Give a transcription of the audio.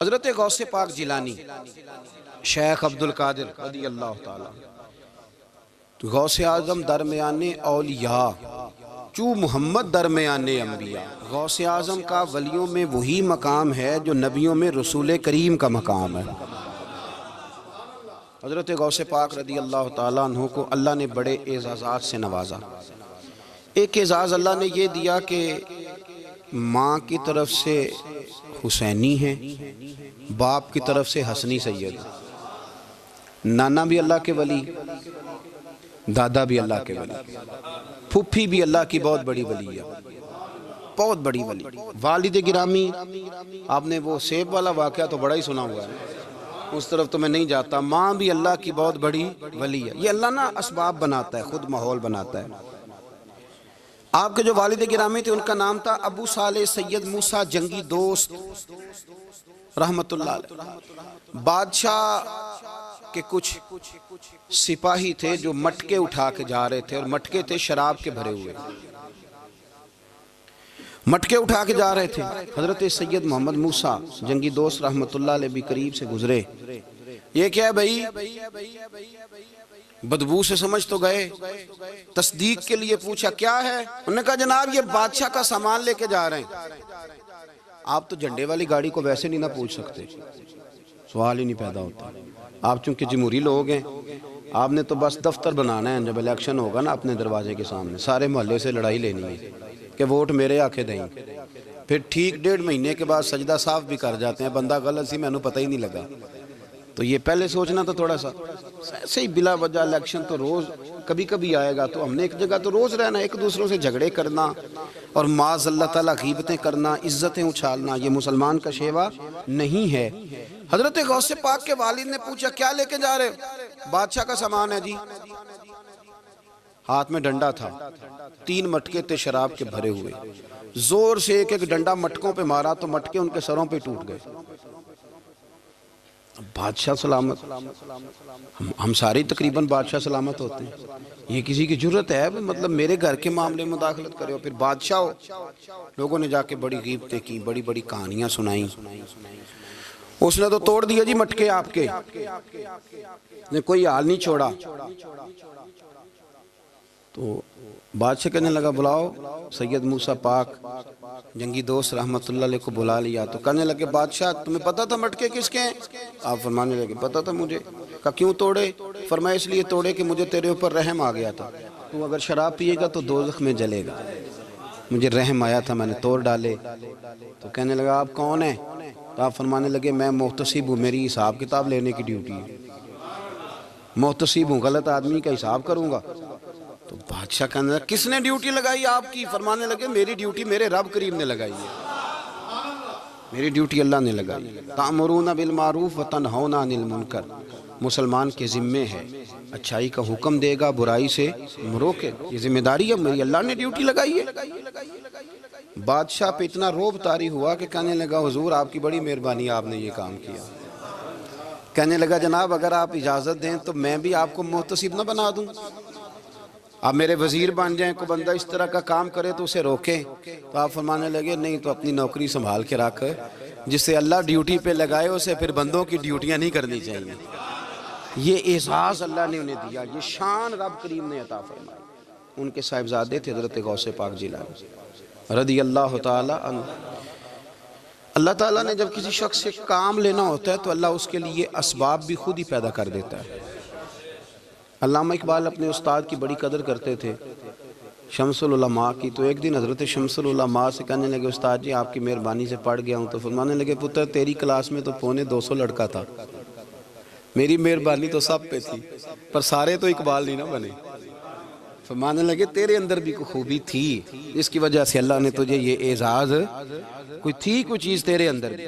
حضرت غوث پاک جیلانی شیخ عبدالقادر رضی اللہ تعالیٰ غوث اعظم درمیان اولیاء چو محمد درمیان انبیاء۔ غوث اعظم کا ولیوں میں وہی مقام ہے جو نبیوں میں رسول کریم کا مقام ہے۔ حضرت غوث پاک رضی اللہ تعالیٰ عنہ کو اللہ نے بڑے اعزازات سے نوازا۔ ایک اعزاز اللہ نے یہ دیا کہ ماں کی طرف سے حسینی ہے، باپ کی طرف سے حسنی سید، نانا بھی اللہ کے ولی، دادا بھی اللہ کے ولی، پھپھی بھی اللہ کی بہت بڑی ولی ہے، بہت بڑی ولی۔ والد گرامی، آپ نے وہ سیب والا واقعہ تو بڑا ہی سنا ہوا ہے، اس طرف تو میں نہیں جاتا۔ ماں بھی اللہ کی بہت بڑی ولی ہے۔ یہ اللہ نا اسباب بناتا ہے، خود ماحول بناتا ہے۔ آپ کے جو والد گرامی تھے ان کا نام تھا ابو صالح سید موسیٰ جنگی دوست رحمت اللہ علیہ۔ بادشاہ کے کچھ سپاہی تھے جو مٹکے اٹھا کے جا رہے تھے، اور مٹکے تھے شراب کے بھرے ہوئے، مٹکے اٹھا کے جا رہے تھے۔ حضرت سید محمد موسیٰ جنگی دوست رحمت اللہ علیہ بھی قریب سے گزرے۔ یہ کیا ہے بھائی؟ بدبو سے سمجھ تو گئے، تصدیق کے لیے پوچھا کیا ہے؟ انہوں نے کہا جناب یہ بادشاہ کا سامان لے کے جا رہے ہیں۔ آپ تو جھنڈے والی گاڑی کو ویسے نہیں نہ پوچھ سکتے، سوال ہی نہیں پیدا ہوتا۔ آپ چونکہ جمہوری لوگ ہیں، آپ نے تو بس دفتر بنانا ہے، جب الیکشن ہوگا نا اپنے دروازے کے سامنے سارے محلے سے لڑائی لینی ہے کہ ووٹ میرے آکے دیں۔ پھر ٹھیک 1.5 مہینے کے بعد سجدہ صاف بھی کر جاتے ہیں، بندہ غلط سی میں نے پتہ ہی نہیں لگا۔ تو یہ پہلے سوچنا تو تھوڑا سا ایسے ہی بلا وجہ الیکشن تو روز کبھی کبھی آئے گا، تو ہم نے ایک جگہ تو روز رہنا، ایک دوسروں سے جھگڑے کرنا اور معاذ اللہ تعالیٰ غیبتیں کرنا، عزتیں اچھالنا، یہ مسلمان کا شیوا نہیں ہے۔ حضرت غوث پاک کے والد نے پوچھا کیا لے کے جا رہے؟ بادشاہ کا سامان ہے جی۔ ہاتھ میں ڈنڈا تھا، 3 مٹکے تھے شراب کے بھرے ہوئے، زور سے ایک ڈنڈا مٹکوں پہ مارا تو مٹکے ان کے سروں پہ ٹوٹ گئے۔ بادشاہ سلامت، ہم سارے تقریباً بادشاہ سلامت ہوتے ہیں، یہ کسی کی جرت ہے مطلب میرے گھر کے معاملے میں مداخلت کرے ہو، پھر بادشاہ ہو۔ لوگوں نے جا کے بڑی غیبتیں کی، بڑی بڑی کہانیاں سنائیں۔ اس نے تو توڑ دیا جی مٹکے آپ کے، نے کوئی حال نہیں چھوڑا۔ تو بادشاہ کہنے لگا بلاؤ سید موسیٰ پاک جنگی دوست رحمت اللہ علیہ کو بلا لیا۔ تو کہنے لگے بادشاہ تمہیں پتا تھا مٹکے کس کے ہیں؟ آپ فرمانے لگے پتا تھا مجھے۔ کہا کیوں توڑے؟ فرمایا اس لیے توڑے کہ مجھے تیرے اوپر رحم آ گیا تھا، تو اگر شراب پیے گا تو دوزخ میں جلے گا، مجھے رحم آیا تھا میں نے توڑ ڈالے۔ تو کہنے لگا آپ کون ہیں؟ تو آپ فرمانے لگے میں محتسب ہوں، میری حساب کتاب لینے کی ڈیوٹی ہے، محتسب ہوں، غلط آدمی کا حساب کروں گا۔ تو بادشاہ کہنے لگا کس نے ڈیوٹی لگائی آپ کی؟ فرمانے لگے میری ڈیوٹی میرے رب کریم نے لگائی ہے، میری ڈیوٹی اللہ نے لگائی ہے۔ تأمرون بالمعروف وتنہون عن المنکر، مسلمان کے ذمے ہے اچھائی کا حکم دے گا، برائی سے روکے، یہ ذمہ داری ہے میری، اللہ نے ڈیوٹی لگائی ہے۔ بادشاہ پہ اتنا روب طاری ہوا کہ کہنے لگا حضور آپ کی بڑی مہربانی، آپ نے یہ کام کیا۔ کہنے لگا جناب اگر آپ اجازت دیں تو میں بھی آپ کو محتسب نہ بنا دوں، آپ میرے وزیر بن جائیں، کوئی بندہ اس طرح کا کام کرے تو اسے روکیں۔ تو آپ فرمانے لگے نہیں، تو اپنی نوکری سنبھال کے رکھ، جسے اللہ ڈیوٹی پہ لگائے اسے پھر بندوں کی ڈیوٹیاں نہیں کرنی چاہیے۔ یہ اعزاز اللہ نے انہیں دیا، یہ شان رب کریم نے عطا فرمائی۔ ان کے صاحبزادے تھے حضرت غوث پاک جیلانی رضی اللہ تعالیٰ عنہ۔ اللہ تعالیٰ نے جب کسی شخص سے کام لینا ہوتا ہے تو اللہ اس کے لیے اسباب بھی خود ہی پیدا کر دیتا ہے۔ علامہ اقبال اپنے استاد کی بڑی قدر کرتے تھے، شمس العلماء کی۔ تو ایک دن حضرت شمس العلماء سے کہنے لگے استاد جی آپ کی مہربانی سے پڑھ گیا ہوں۔ تو فرمانے لگے پتر تیری کلاس میں تو 250 لڑکا تھا، میری مہربانی تو سب پہ تھی، پر سارے تو اقبال نہیں نہ بنے۔ فرمانے لگے تیرے اندر بھی کوئی خوبی تھی، اس کی وجہ سے اللہ نے تجھے یہ اعزاز، کوئی تھی کوئی چیز تیرے اندر بھی۔